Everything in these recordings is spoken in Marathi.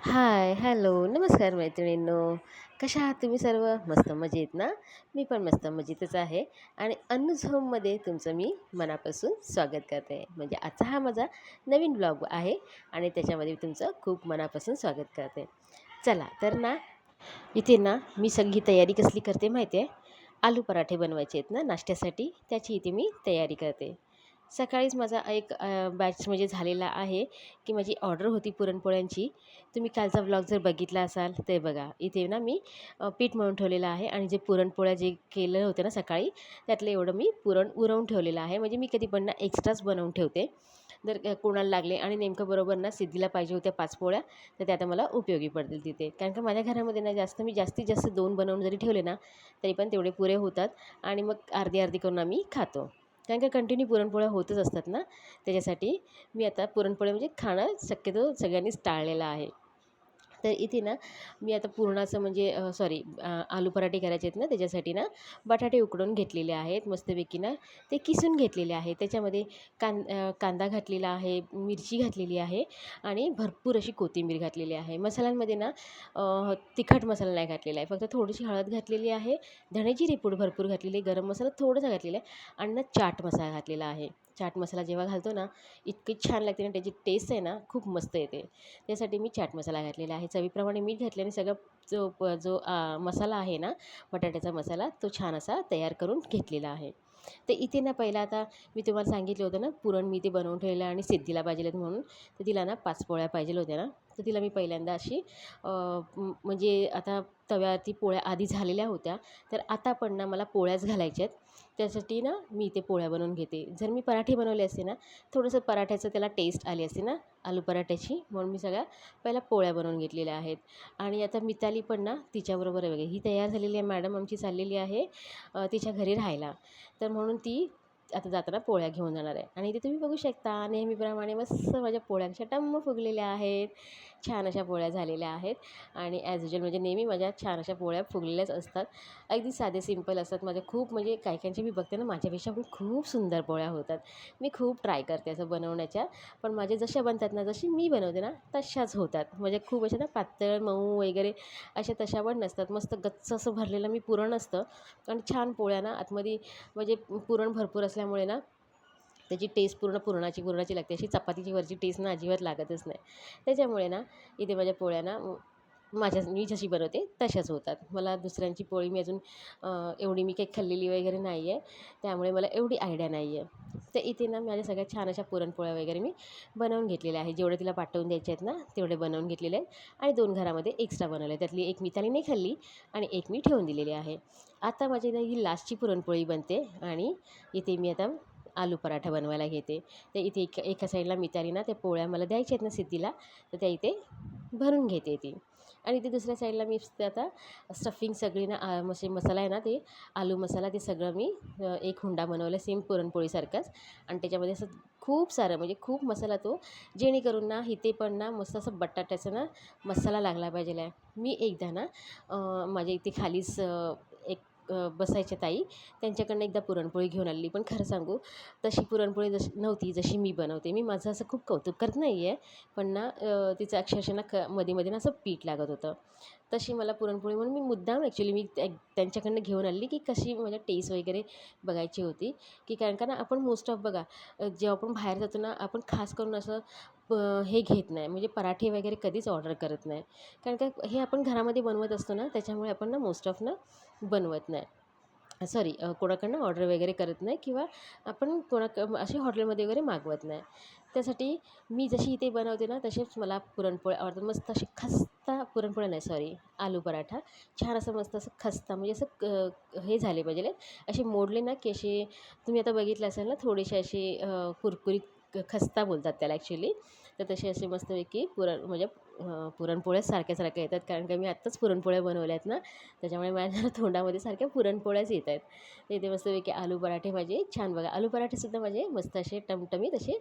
हाय, हॅलो, नमस्कार मैत्रिणींनो. कशा आहात तुम्ही सर्व? मस्त मजेत ना? मी पण मस्त मजेतच आहे आणि अन्नूज होममध्ये तुमचं मी मनापासून स्वागत करते. म्हणजे आजचा हा माझा नवीन ब्लॉग आहे आणि त्याच्यामध्ये मी तुमचं खूप मनापासून स्वागत करते. चला तर ना, इथे ना मी सगळी तयारी कसली करते माहिती आहे? आलू पराठे बनवायचे आहेत ना नाश्त्यासाठी, त्याची इथे मी तयारी करते. सकाळीच माझा एक बॅच म्हणजे झालेला आहे, की माझी ऑर्डर होती पुरणपोळ्यांची. तुम्ही कालचा व्लॉग जर बघितला असाल तर बघा. इथे ना मी पीठ मळून ठेवलेलं आहे आणि जे पुरणपोळ्या जे केलं होतं ना सकाळी, त्यातलं एवढं मी पुरण उरवून ठेवलेलं आहे. म्हणजे मी कधी पण ना एक्स्ट्राच बनवून ठेवते. जर कोणाला लागले आणि नेमकं बरोबर ना सिद्धीला पाहिजे होत्या 5 पोळ्या, तर त्या आता मला उपयोगी पडतील तिथे. कारण का माझ्या घरामध्ये ना मी जास्तीत जास्त 2 बनवून जरी ठेवले ना, तरी पण तेवढे पुरे होतात आणि मग अर्धी-अर्धी करून आम्ही खातो. कारण का कंटिन्यू पुरणपोळ्या होतच असतात ना, त्याच्यासाठी मी आता पुरणपोळ्या म्हणजे खाणं शक्यतो सगळ्यांनीच टाळलेलं आहे. तर इथे ना मी आता पुरणाचं म्हणजे आलू पराठे करायचे आहेत ना, त्याच्यासाठी ना बटाटे उकडून घेतलेले आहेत मस्तपैकी ना, ते किसून घेतलेले आहे. त्याच्यामध्ये कांदा घातलेला आहे, मिरची घातलेली आहे आणि भरपूर अशी कोथिंबीर घातलेली आहे. मसाल्यांमध्ये ना तिखट मसाला नाही घातलेला आहे, फक्त थोडीशी हळद घातलेली आहे, धण्याची पूड भरपूर घातलेली आहे, गरम मसाला थोडासा घातलेला आहे आणि ना चाट मसाला घातलेला आहे. चाट मसाला जेव्हा घालतो ना, इतकी छान लागते ना, त्याची टेस्ट आहे ना खूप मस्त येते. त्यासाठी मी चाट मसाला घातलेला आहे. चवीप्रमाणे मीठ घातल्याने सगळं जो मसाला आहे ना, बटाट्याचा मसाला तो छान असा तयार करून घेतलेला आहे. तर इथे ना पहिला आता मी तुम्हाला सांगितलं होतं ना, पुरण मी ते बनवून ठेवलं आणि सिद्धीला पाहिजे आहेत म्हणून. तर तिला ना 5 पोळ्या पाहिजे होत्या ना, तर तिला मी पहिल्यांदा अशी म्हणजे आता तव्यावरती पोळ्या आधी झालेल्या होत्या, तर आता पण ना मला पोळ्याच घालायच्या आहेत. त्यासाठी ना मी इथे पोळ्या बनवून घेते. जर मी पराठे बनवले असते ना, थोडंसं पराठ्याचं त्याला टेस्ट आली असते ना, आलू पराठ्याची, म्हणून मी सगळ्या पहिल्या पोळ्या बनवून घेतलेल्या आहेत. आणि आता मिताली पण ना तिच्याबरोबर आहे बघा, ही तयार झालेली आहे, मॅडम आमची चाललेली आहे तिच्या घरी राहायला. तर म्हणून ती आता जाताना पोळ्या घेऊन जाणार आहे आणि इथे तुम्ही बघू शकता नेहमीप्रमाणे मस्त माझ्या पोळ्या अशा टम्म फुगलेल्या आहेत. छान अशा पोळ्या झालेल्या आहेत आणि ॲज युजुअल म्हणजे नेहमी माझ्या छान अशा पोळ्या फुगलेल्याच असतात. अगदी साधे सिंपल असतात माझ्या. खूप म्हणजे काही-काहींच्या मी बघते ना, माझ्यापेक्षा पण खूप सुंदर पोळ्या होतात. मी खूप ट्राय करते असं बनवण्याच्या, पण माझे जशा बनतात ना, जशी मी बनवते ना तशाच होतात. म्हणजे खूप अशा ना पातळ, मऊ वगैरे अशा तशा पण नसतात. मस्त गच्च असं भरलेलं मी पुरण असतं आणि छान पोळ्या ना आतमध्ये म्हणजे पुरण भरपूर असल्यामुळे ना त्याची टेस्ट पूर्ण पुरणाची लागते. अशी चपातीची वरची टेस्ट ना अजिबात लागतच नाही. त्याच्यामुळे ना इथे माझ्या पोळ्या ना मी जशी बनवते तशाच होतात. मला दुसऱ्यांची पोळी मी अजून एवढी मी काही खाल्लेली वगैरे नाही आहे. त्यामुळे मला एवढी आयडिया नाही आहे. तर इथे ना माझ्या सगळ्या छान अशा पुरणपोळ्या वगैरे मी बनवून घेतलेल्या आहेत. जेवढे तिला पाठवून द्यायचे आहेत ना, तेवढे बनवून घेतलेले आहेत आणि 2 घरामध्ये एक्स्ट्रा बनवले. त्यातली एक मितालीने खाल्ली आणि एक मी ठेवून दिलेली आहे. आता माझी ना ही लास्टची पुरणपोळी बनते आणि इथे मी आता आलू पराठा बनवायला घेते. तर इथे एका साईडला मिताली ना त्या पोळ्या मला द्यायच्या आहेत ना सिद्धीला, तर त्या इथे भरून घेते ती. आणि इथे दुसऱ्या साईडला मी ते आता स्टफिंग सगळी ना मसाला आहे ना, ते आलू मसाला ते सगळं मी एक हुंडा बनवला सेम पुरणपोळीसारखाच आणि त्याच्यामध्ये असं खूप सारं म्हणजे खूप मसाला तो, जेणेकरून ना इथे पण ना मस्त असं बटाट्याचा ना मसाला लागला पाहिजेल आहे. मी एकदा ना माझ्या इथे खालीच एक बसायच्या ताई, त्यांच्याकडनं एकदा पुरणपोळी घेऊन आलेली. पण खरं सांगू, तशी पुरणपोळी जशी नव्हती जशी मी बनवते. मी माझं असं खूप कौतुक करत नाही आहे, पण ना तिचं अक्षरशः ना मध्ये-मध्ये ना असं पीठ लागत होतं. तशी मला पुरणपोळी म्हणून मी मुद्दाम ॲक्च्युली मी त्यांच्याकडनं घेऊन आलेली, की कशी म्हणजे टेस्ट वगैरे बघायची होती. की कारण का ना आपण मोस्ट ऑफ बघा जेव्हा आपण बाहेर जातो ना, आपण खास करून असं हे घेत नाही म्हणजे पराठे वगैरे कधीच ऑर्डर करत नाही. कारण का हे आपण घरामध्ये बनवत असतो ना, त्याच्यामुळे आपण ना मोस्ट ऑफ ना बनवत नाही. कोणाकडनं ऑर्डर वगैरे करत नाही किंवा आपण असे हॉटेलमध्ये वगैरे मागवत नाही. त्यासाठी मी जशी इथे बनवते ना, तसेच मला पुरणपोळ्या आवडतात. मस्त अशी खस्ता पुरणपोळ्या नाही आलू पराठा. छान असं मस्त असं खस्ता म्हणजे असं हे झाले पाहिजे असे मोडले ना, की असे तुम्ही आता बघितलं असेल ना, थोडेसे असे कुरकुरीत खस्ता बोलतात त्याला ॲक्च्युली. तर तसे असे मस्तपैकी म्हणजे पुरणपोळ्याच सारख्या-सारख्या येतात. कारण का मी आत्ताच पुरणपोळ्या बनवल्या आहेत ना, त्याच्यामुळे माझ्या तोंडामध्ये सारख्या पुरणपोळ्याच येत आहेत. तर इथे मस्तपैकी आलू पराठे माझे छान बघा, आलू पराठेसुद्धा माझे मस्त असे टमटमीत असे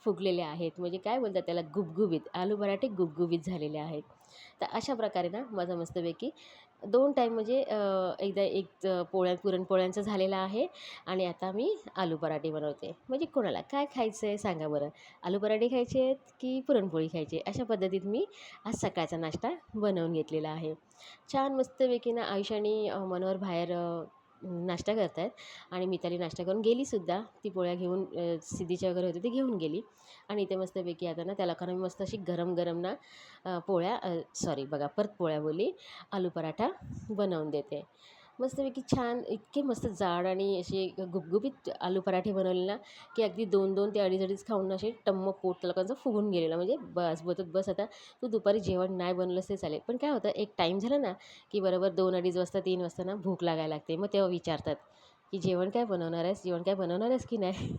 फुगलेले आहेत. म्हणजे काय बोलतात त्याला गुबगुबीत, आलू पराठे गुबगुबीत झालेले आहेत. तर अशा प्रकारे ना माझा मस्तपैकी 2 टाईम म्हणजे एकदा एक पुरणपोळ्यांचं झालेलं आहे आणि आता मी आलू पराठे बनवते. म्हणजे कोणाला काय खायचं आहे सांगा बरं? आलू पराठे खायचे आहेत की पुरणपोळी खायची आहे? अशा पद्धतीत मी आज सकाळचा नाश्ता बनवून घेतलेला आहे. छान मस्तपैकी ना आयुष आणि मनोहर बाहेर नाश्ता करत आहेत आणि मिताली नाश्ता करून गेलीसुद्धा. ती पोळ्या घेऊन सिद्धीच्या वगैरे होते ते घेऊन गेली आणि इथे मस्तपैकी आता ना त्याला कारण मी मस्त अशी गरम-गरम ना पोळ्या सॉरी बघा परत पोळ्या बोलली, आलू पराठा बनवून देते. मस्तपैकी छान इतके मस्त जाड आणि असे गुबगुबीत आलू पराठे बनवले ना, की अगदी 2-2 ते अडीच-अडीच खाऊन असे टम्म पोट त्या लोकांचं फुगून गेलेलं. म्हणजे बस बोलतात बस आता तू दुपारी जेवण नाही बनवलंस तरी चालेल. पण काय होतं एक टाईम झाला ना, की बरोबर 2-2:30 वाजता 3 वाजता ना भूक लागायला लागते. मग तेव्हा विचारतात, की "जेवण काय बनवणार आहेस? जेवण काय बनवणार आहेस की नाही?"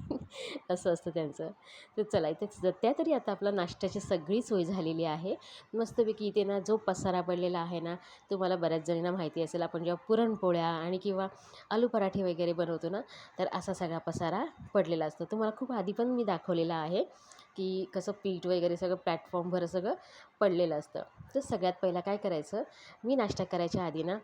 असं असतं त्यांचं. तर चला इथे सध्या तरी आता आपला नाश्त्याची सगळी सोय झालेली आहे. मस्तपैकी इथे ना जो पसारा पडलेला आहे ना, तुम्हाला बऱ्याच जणींना माहिती असेल आपण जेव्हा पुरणपोळ्या आणि किंवा आलू पराठे वगैरे बनवतो ना, तर असा सगळा पसारा पडलेला असतो. तुम्हाला खूप आधी पण मी दाखवलेला आहे, की कसं पीठ वगैरे सगळं प्लॅटफॉर्मवर सगळं पडलेलं असतं. तर सगळ्यात पहिला काय करायचं, मी नाश्ता करायच्या आधी ना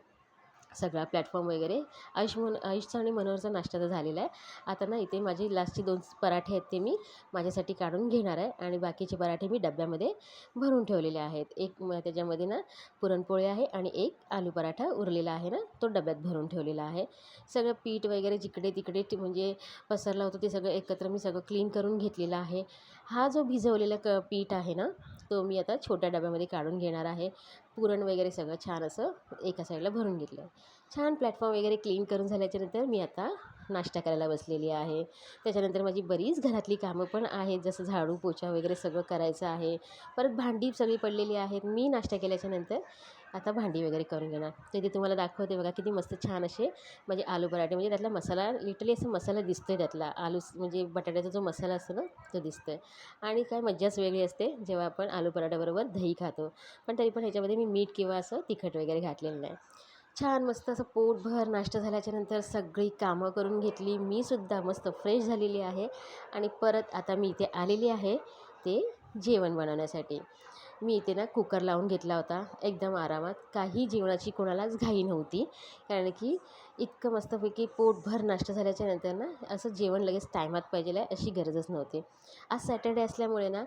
सगळा प्लॅटफॉर्म वगैरे आयुषचा आणि मनोहरचा नाश्ता तर झालेला आहे. आता ना इथे माझी लास्टचे 2 पराठे आहेत ते मी माझ्यासाठी काढून घेणार आहे आणि बाकीचे पराठे मी डब्यामध्ये भरून ठेवलेले आहेत. एक त्याच्यामध्ये ना पुरणपोळी आहे आणि एक आलू पराठा उरलेला आहे ना, तो डब्यात भरून ठेवलेला आहे. सगळं पीठ वगैरे जिकडे-तिकडे म्हणजे पसरलं होतं ते सगळं एकत्र मी सगळं क्लीन करून घेतलेलं आहे. हा जो भिजवलेला पीठ आहे ना, तो मी आता छोट्या डब्यामध्ये काढून घेणार आहे. पुरण वगैरे सगळं छान असं एका साईडला भरून घेतलं आहे. छान प्लॅटफॉर्म वगैरे क्लीन करून झाल्याच्यानंतर मी आता नाश्ता करायला बसलेली आहे. त्याच्यानंतर माझी बरीच घरातली कामं पण आहेत, जसं झाडू, पोछा वगैरे सगळं करायचं आहे. परत भांडी सगळी पडलेली आहेत. मी नाश्ता केल्याच्यानंतर आता भांडी वगैरे करून घेणार. तर ते तुम्हाला दाखवते बघा किती मस्त छान असे म्हणजे आलू पराठे म्हणजे त्यातला मसाला लिटरली असं मसाला दिसतोय त्यातला. म्हणजे बटाट्याचा जो मसाला असतो ना, तो दिसतोय. आणि काय मज्जाच वेगळी असते जेव्हा आपण आलू पराठ्याबरोबर दही खातो. पण तरी पण ह्याच्यामध्ये मी मीठ किंवा असं तिखट वगैरे घातलेलं नाही. छान मस्त असं पोटभर नाश्ता झाल्याच्यानंतर सगळी कामं करून घेतली. मी सुद्धा मस्त फ्रेश झालेली आहे आणि परत आता मी इथे आलेली आहे ते जेवण बनवण्यासाठी. मी इथे ना कुकर लावून घेतला होता एकदम आरामात. काही जेवणाची कोणालाच घाई नव्हती. कारण की इतकं मस्तपैकी पोटभर नाश्ता झाल्याच्यानंतर ना असं जेवण लगेच टायमात पाहिजेल आहे अशी गरजच नव्हती. आज सॅटर्डे असल्यामुळे ना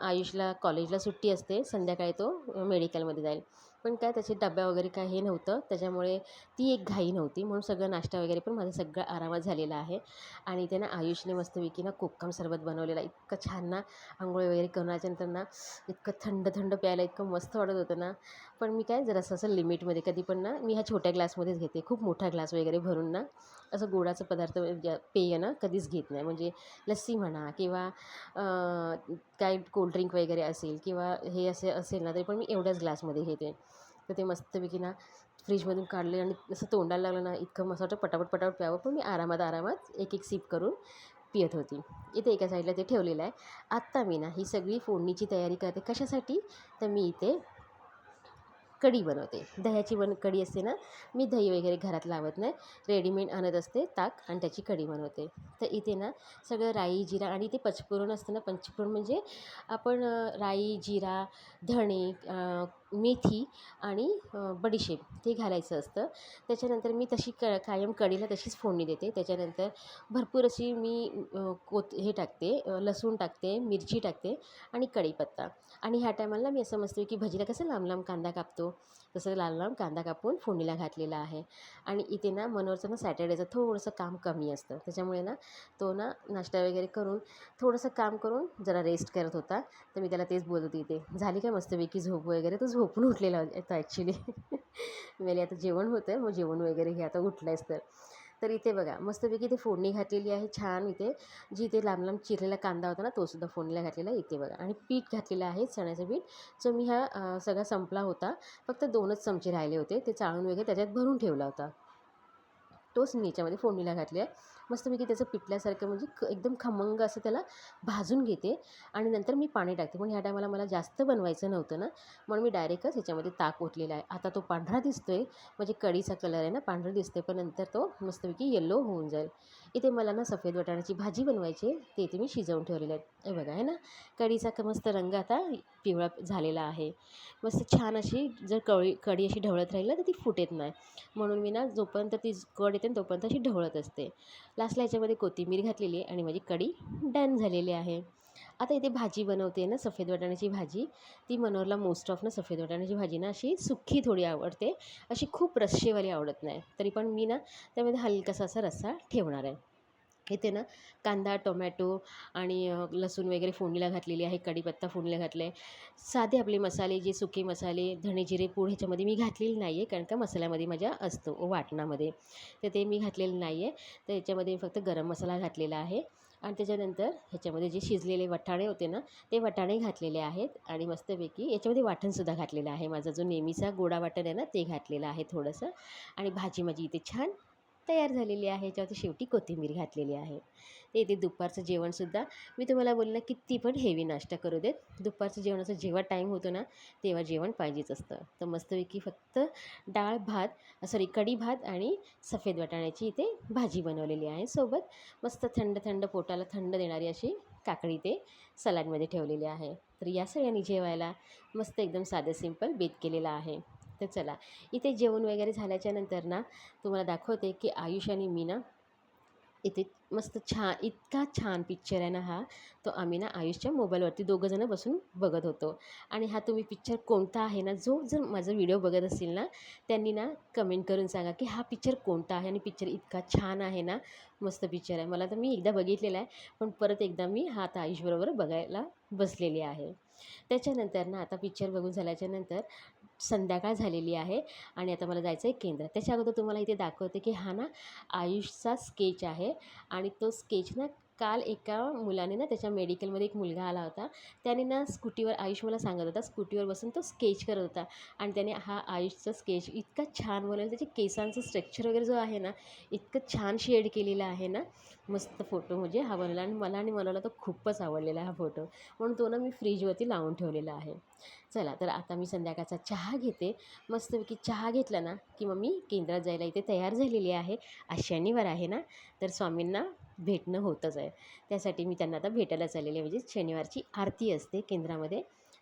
आयुषला कॉलेजला सुट्टी असते. संध्याकाळी तो मेडिकलमध्ये जाईल. पण काय त्याचे डब्या वगैरे काय हे नव्हतं. त्याच्यामुळे ती एक घाई नव्हती. म्हणून सगळं नाश्ता वगैरे पण माझं सगळं आरामात झालेला आहे. आणि ते ना आयुषने मस्तपैकी ना कोकम सरबत बनवलेला. इतकं छान ना अंघोळ वगैरे करून आल्याच्यानंतर ना इतकं थंड थंड प्यायला इतकं मस्त वाटत होतं ना. पण मी काय जरासं असं लिमिटमध्ये कधी पण ना मी ह्या छोट्या ग्लासमध्येच घेते. खूप मोठा ग्लास वगैरे भरून ना असं गोडाचं पदार्थ पेय ना कधीच घेत नाही. म्हणजे लस्सी म्हणा किंवा काय कोल्ड्रिंक वगैरे असेल किंवा हे असे असेल ना तरी पण मी एवढ्याच ग्लासमध्ये घेते. तर ते मस्तपैकी ना फ्रीजमधून काढले आणि असं तोंडाला लागलं ना इतकं मस्त वाटतं पटापट प्यावं. पण मी आरामात एक सिप करून पित होती. इथे एका साईडला ते ठेवलेलं आहे. आत्ता मी ना ही सगळी फोडणीची तयारी करते. कशासाठी? तर मी इथे कढी बनवते. दह्याची कढी असते ना, मी दही वगैरे घरात लावत नाही. रेडीमेड आणत असते ताक आणि त्याची कढी बनवते. तर इथे ना सगळं राई, जिरा आणि ते पचफोरन असतं ना, पंचफोरन म्हणजे आपण राई, जिरा, धणे, मेथी आणि बडीशेप ते घालायचं असतं. त्याच्यानंतर मी तशी कायम कढीला तशीच फोडणी देते. त्याच्यानंतर भरपूर अशी मी हे टाकते, लसूण टाकते, मिरची टाकते आणि कढीपत्ता आणि ह्या टायमाला मी असं मस्तपैकी भजीला कसं लांब-लांब कांदा कापतो, तसं लांब-लांब कांदा कापून फोडणीला घातलेला आहे. आणि इथे ना मनोहरचं ना सॅटर्डेचं थोडंसं काम कमी असतं. त्याच्यामुळे ना तो ना नाश्ता वगैरे करून थोडंसं काम करून जरा रेस्ट करत होता. तर मी त्याला तेच बोलत होते इथे, "झाली काय मस्तपैकी झोप वगैरे?" तो झोपून उठलेला होता ॲक्च्युली. मी बोलली, "आता जेवण होतं आहे, मग जेवण वगैरे घे, आता उठलायस तर." तर इथे बघा मस्तपैकी इथे फोडणी घातलेली आहे छान. इथे जी इथे लांब-लांब चिरलेला कांदा होता ना, तोसुद्धा फोडणीला घातलेला आहे इथे बघा. आणि पीठ घातलेलं आहे चण्याचं पीठ, जो मी सगळा संपला होता. फक्त 2च चमचे राहिले होते. ते चाळून वगैरे त्याच्यात भरून ठेवला होता. तोच मी याच्यामध्ये फोडणीला घातली आहे मस्तपैकी त्याचं पिठल्यासारखं म्हणजे एकदम खमंग असं त्याला भाजून घेते आणि नंतर मी पाणी टाकते. पण ह्या टायमाला मला जास्त बनवायचं नव्हतं ना, म्हणून मी डायरेक्टच ह्याच्यामध्ये ताक ओतलेला आहे. आता तो पांढरा दिसतोय म्हणजे कढीचा कलर आहे ना, पांढरा दिसतोय, पण नंतर तो मस्तपैकी येलो होऊन जाईल. इथे मला ना सफेद वाटाण्याची भाजी बनवायची आहे, ते इथे मी शिजवून ठेवलेलं आहे. हे बघा आहे ना, कढीचा मस्त रंग आता पिवळा झालेला आहे. मस्त छान अशी जर कढी अशी ढवळत राहील ना, तर ती फुटेत नाही. म्हणून मी ना जोपर्यंत ती कढ येते ना तोपर्यंत अशी ढवळत असते. लास्टला याच्यामध्ये कोथिंबीर घातलेली आहे आणि माझी कढी डन झालेली आहे. आता इथे भाजी बनवते ना सफेद वाटाण्याची भाजी. ती मनोहरला मोस्ट ऑफ ना सफेद वाटाण्याची भाजी ना अशी सुक्की थोडी आवडते, अशी खूप रस्सेवाली आवडत नाही. तरी पण मी ना त्यामध्ये हलकासा असा रस्सा ठेवणार आहे. इथे ना कांदा, टोमॅटो आणि लसूण वगैरे फोडणीला घातलेली आहे, कढीपत्ता फोडणीला घातला आहे. साधे आपले मसाले जे सुके मसाले, धणे जिरे पूड ह्याच्यामध्ये मी घातलेली नाही आहे, कारण का मसाल्यामध्ये माझ्या असतो वाटणामध्ये, तर ते मी घातलेलं नाही आहे. तर याच्यामध्ये फक्त गरम मसाला घातलेला आहे आणि त्याच्यानंतर ह्याच्यामध्ये जे शिजलेले वाटाणे होते ना, ते वाटाणे घातलेले आहेत आणि मस्तपैकी याच्यामध्ये वाटणसुद्धा घातलेलं आहे. माझा जो नेहमीचा गोडा वाटण आहे ना, ते घातलेलं आहे थोडंसं आणि भाजी माझी इथे छान तयार झालेली आहे. याच्यावरती शेवटी कोथिंबीर घातलेली आहे. ते इथे दुपारचं जेवणसुद्धा मी तुम्हाला बोलले ना, किती पण हेवी नाश्ता करू देत, दुपारचं जेवणाचा जेव्हा टाईम होतो ना, तेव्हा जेवण पाहिजेच असतं. तर मस्तपैकी फक्त डाळ भात सॉरी कढी भात आणि सफेद वाटाण्याची इथे भाजी बनवलेली आहे. सोबत मस्त थंड थंड पोटाला थंड देणारी अशी काकडी ते सलाडमध्ये ठेवलेली आहे. तर या सगळ्यांनी जेवायला मस्त एकदम साधं सिंपल बेत केलेला आहे. तर चला, इथे जेवण वगैरे झाल्याच्यानंतर ना तुम्हाला दाखवते की आयुष आणि मी ना इथे मस्त छान इतका छान पिक्चर आहे ना हा, तो आम्ही ना आयुषच्या मोबाईलवरती दोघंजणं बसून बघत होतो. आणि हा तुम्ही पिक्चर कोणता आहे ना, जो जर माझा व्हिडिओ बघत असेल ना, त्यांनी ना कमेंट करून सांगा की हा पिक्चर कोणता आहे आणि पिक्चर इतका छान आहे ना, मस्त पिक्चर आहे. मला तर मी एकदा बघितलेला आहे, पण परत एकदा मी हा आता आयुषबरोबर बघायला बसलेली आहे. त्याच्यानंतर ना आता पिक्चर बघून झाल्याच्यानंतर संध्याकाळ झालेली आहे आणि आता मला जायचं आहे केंद्रात. त्याच्या अगोदर तुम्हाला इथे दाखवते की हा ना आयुषचा स्केच आहे आणि तो स्केच ना काल एका मुलाने ना त्याच्या मेडिकलमध्ये एक मुलगा आला होता. त्याने ना स्कूटीवर आयुष मला सांगत होता स्कूटीवर बसून तो स्केच करत होता आणि त्याने हा आयुषचा स्केच इतका छान बनवला. त्याचे केसांचं स्ट्रक्चर वगैरे जो आहे ना, इतकं छान शेड केलेलं आहे ना, मस्त फोटो म्हणजे हा बनवला आणि मला तो खूपच आवडलेला हा फोटो, म्हणून तो ना मी फ्रीजवरती लावून ठेवलेला आहे. चला तर आता मी संध्याकाळचा चहा घेते. मस्तपैकी चहा घेतला ना की मग मी केंद्रात जायला इथे तयार झालेली आहे. आज शनिवार आहे ना, तर स्वामींना भेटणं होतंच आहे. त्यासाठी मी त्यांना आता भेटायला चाललेली आहे. म्हणजे शनिवारची आरती असते केंद्रामध्ये,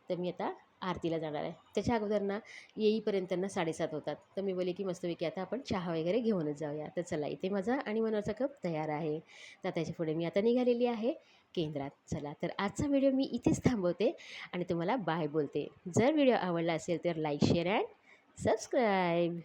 तर मी आता आरतीला जाणार आहे. त्याच्या अगोदर ना येईपर्यंत ना 7:30 होतात. तर मी बोलले की मस्तपैकी आता आपण चहा वगैरे घेऊनच जाऊया. तर चला, इथे माझा आणि मनोहरचा कप तयार आहे. तर त्याच्या पुढे मी आता निघालेली आहे केंद्रात. चला तर आजचा व्हिडिओ मी इथेच थांबवते आणि तुम्हाला बाय बोलते. जर व्हिडिओ आवडला असेल तर लाईक, शेअर अँड सबस्क्राईब.